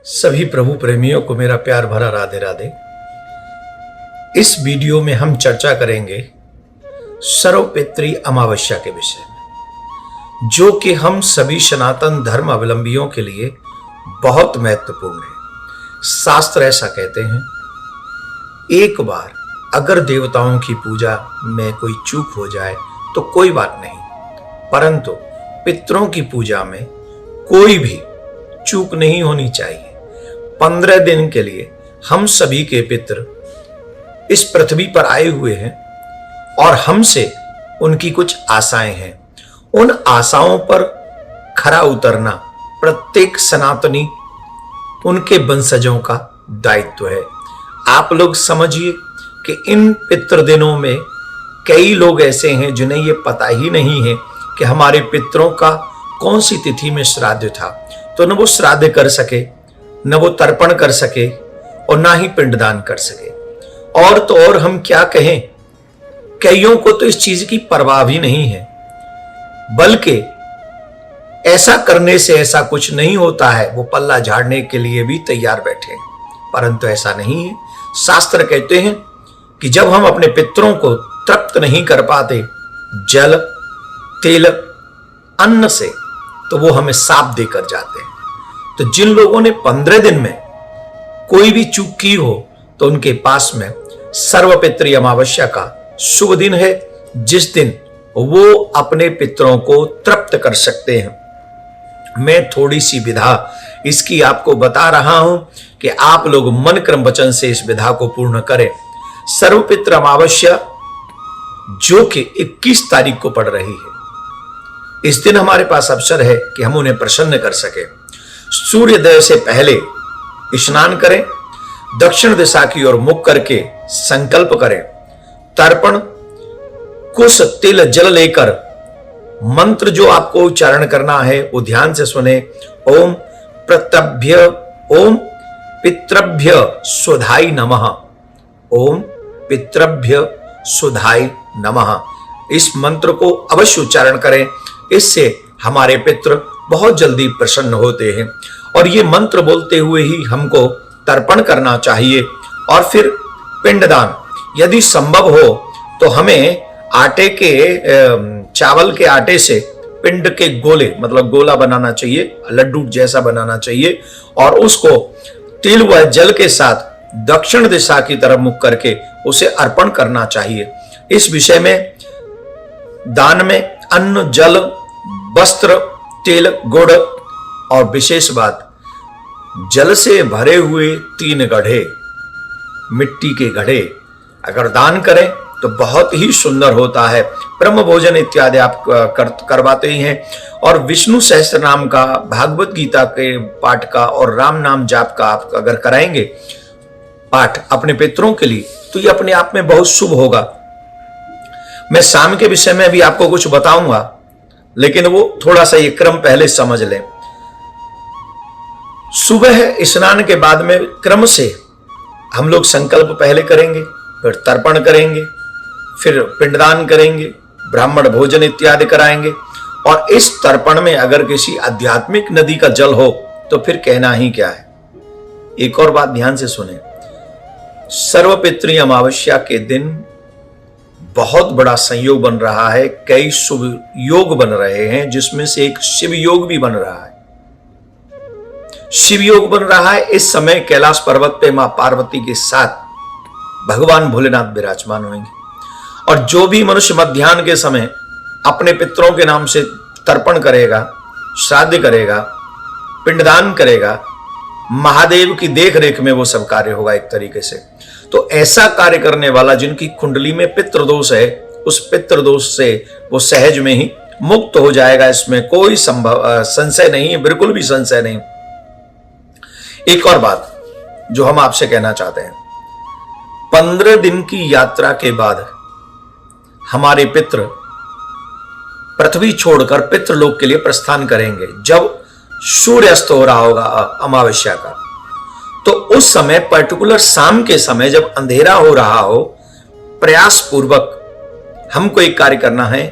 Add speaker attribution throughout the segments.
Speaker 1: सभी प्रभु प्रेमियों को मेरा प्यार भरा राधे राधे। इस वीडियो में हम चर्चा करेंगे सर्वपितृ अमावस्या के विषय में, जो कि हम सभी सनातन धर्म अवलंबियों के लिए बहुत महत्वपूर्ण है। शास्त्र ऐसा कहते हैं, एक बार अगर देवताओं की पूजा में कोई चूक हो जाए तो कोई बात नहीं, परंतु पितरों की पूजा में कोई भी चूक नहीं होनी चाहिए। 15 दिन के लिए हम सभी के पितर इस पृथ्वी पर आए हुए हैं और हमसे उनकी कुछ आशाएं हैं। उन आशाओं पर खरा उतरना प्रत्येक सनातनी उनके वंशजों का दायित्व है। आप लोग समझिए कि इन पितृ दिनों में कई लोग ऐसे हैं जिन्हें ये पता ही नहीं है कि हमारे पितरों का कौन सी तिथि में श्राद्ध था, तो न वो श्राद्ध कर सके, न वो तर्पण कर सके और ना ही पिंडदान कर सके। और तो और हम क्या कहें, कईयों को तो इस चीज की परवाह भी नहीं है, बल्कि ऐसा करने से ऐसा कुछ नहीं होता है, वो पल्ला झाड़ने के लिए भी तैयार बैठे हैं। परंतु ऐसा नहीं है। शास्त्र कहते हैं कि जब हम अपने पितरों को तृप्त नहीं कर पाते जल, तेल, अन्न से, तो वो हमें शाप देकर जाते हैं। तो जिन लोगों ने 15 दिन में कोई भी चूक की हो, तो उनके पास में सर्वपितृ अमावस्या का शुभ दिन है, जिस दिन वो अपने पितरों को तृप्त कर सकते हैं। मैं थोड़ी सी विधा इसकी आपको बता रहा हूं कि आप लोग मन क्रम वचन से इस विधा को पूर्ण करें। सर्वपितृ अमावस्या जो कि 21 तारीख को पड़ रही है, इस दिन हमारे पास अवसर है कि हम उन्हें प्रसन्न कर सके। सूर्योदय से पहले स्नान करें, दक्षिण दिशा की ओर मुख करके संकल्प करें, तर्पण कुश तिल जल लेकर मंत्र जो आपको उच्चारण करना है वो ध्यान से सुने। ओम प्रत्यभ्य ओम पितृभ्य सुधाय नमः, ओम पितृभ्य सुधाय नमः। इस मंत्र को अवश्य उच्चारण करें, इससे हमारे पितृ बहुत जल्दी प्रसन्न होते हैं। और ये मंत्र बोलते हुए ही हमको तर्पण करना चाहिए। और फिर पिंडदान यदि संभव हो तो हमें आटे के चावल के आटे से पिंड के गोले, मतलब गोला बनाना चाहिए, लड्डू जैसा बनाना चाहिए, और उसको तिल व जल के साथ दक्षिण दिशा की तरफ मुख करके उसे अर्पण करना चाहिए। इस विषय में दान में अन्न, जल, वस्त्र, तेल, गुड़ और विशेष बात, जल से भरे हुए 3 गड्ढे, मिट्टी के गड्ढे अगर दान करें तो बहुत ही सुंदर होता है। ब्रह्म भोजन इत्यादि आप करवाते ही हैं। और विष्णु सहस्त्र नाम का, भागवत गीता के पाठ का और राम नाम जाप का आप अगर कराएंगे पाठ अपने पितरों के लिए, तो ये अपने आप में बहुत शुभ होगा। मैं शाम के विषय में भी आपको कुछ बताऊंगा, लेकिन वो थोड़ा सा ये क्रम पहले समझ लें। सुबह स्नान के बाद में क्रम से हम लोग संकल्प पहले करेंगे, फिर तर्पण करेंगे, फिर पिंडदान करेंगे, ब्राह्मण भोजन इत्यादि कराएंगे। और इस तर्पण में अगर किसी आध्यात्मिक नदी का जल हो तो फिर कहना ही क्या है। एक और बात ध्यान से सुने, सर्वपितृ अमावस्या के दिन बहुत बड़ा संयोग बन रहा है, कई शुभ योग बन रहे हैं, जिसमें से एक शिव योग भी बन रहा है। शिव योग बन रहा है। इस समय कैलाश पर्वत पे मां पार्वती के साथ भगवान भोलेनाथ विराजमान होंगे। और जो भी मनुष्य मध्याह्न के समय अपने पितरों के नाम से तर्पण करेगा, श्राद्ध करेगा, पिंडदान करेगा, महादेव की देख रेख में वो सब कार्य होगा एक तरीके से। तो ऐसा कार्य करने वाला जिनकी कुंडली में पितृदोष है, उस पितृदोष से वो सहज में ही मुक्त हो जाएगा। इसमें कोई संशय नहीं है, बिल्कुल भी संशय नहीं। एक और बात जो हम आपसे कहना चाहते हैं, 15 दिन की यात्रा के बाद हमारे पितृ पृथ्वी छोड़कर पितृलोक के लिए प्रस्थान करेंगे। जब सूर्यास्त हो रहा होगा अमावस्या का, तो उस समय पर्टिकुलर शाम के समय जब अंधेरा हो रहा हो, प्रयास पूर्वक हमको एक कार्य करना है।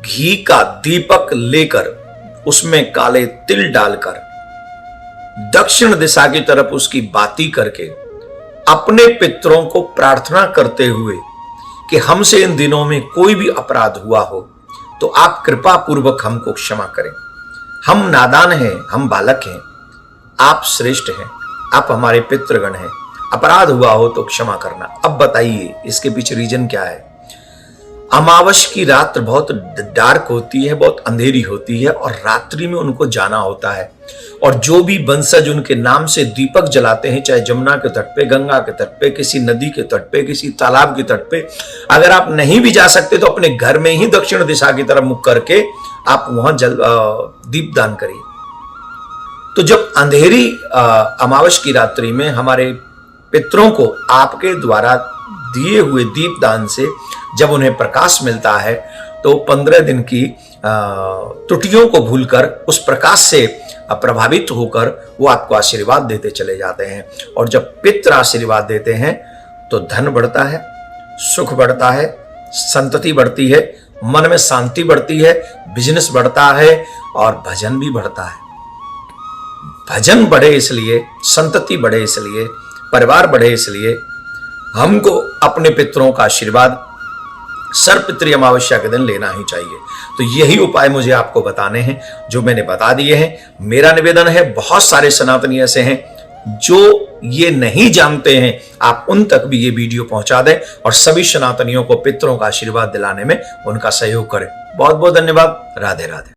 Speaker 1: घी का दीपक लेकर उसमें काले तिल डालकर दक्षिण दिशा की तरफ उसकी बाती करके अपने पितरों को प्रार्थना करते हुए कि हमसे इन दिनों में कोई भी अपराध हुआ हो तो आप कृपा पूर्वक हमको क्षमा करें। हम नादान हैं, हम बालक हैं, आप श्रेष्ठ हैं, आप हमारे पितृगण हैं, अपराध हुआ हो तो क्षमा करना। अब बताइए इसके पीछे रीजन क्या है। अमावस की रात बहुत डार्क होती है, बहुत अंधेरी होती है और रात्रि में उनको जाना होता है। और जो भी वंशज उनके नाम से दीपक जलाते हैं, चाहे जमुना के तट पे, गंगा के तट पे, किसी नदी के तट पे, किसी तालाब के तट पे, अगर आप नहीं भी जा सकते तो अपने घर में ही दक्षिण दिशा की तरफ मुख करके आप वहां दीपदान करिए। तो जब अंधेरी अमावस की रात्रि में हमारे पितरों को आपके द्वारा दिए हुए दीपदान से जब उन्हें प्रकाश मिलता है तो 15 दिन की त्रुटियों को भूलकर उस प्रकाश से प्रभावित होकर वो आपको आशीर्वाद देते चले जाते हैं। और जब पितृ आशीर्वाद देते हैं तो धन बढ़ता है, सुख बढ़ता है, संतति बढ़ती है, मन में शांति बढ़ती है, बिजनेस बढ़ता है और भजन भी बढ़ता है। भजन बढ़े इसलिए, संतति बढ़े इसलिए, परिवार बढ़े इसलिए हमको अपने पितरों का आशीर्वाद सर्वपितृ अमावस्या के दिन लेना ही चाहिए। तो यही उपाय मुझे आपको बताने हैं जो मैंने बता दिए हैं। मेरा निवेदन है, बहुत सारे सनातनी ऐसे हैं जो ये नहीं जानते हैं, आप उन तक भी ये वीडियो पहुंचा दें और सभी सनातनियों को पितरों का आशीर्वाद दिलाने में उनका सहयोग करें। बहुत बहुत धन्यवाद। राधे राधे।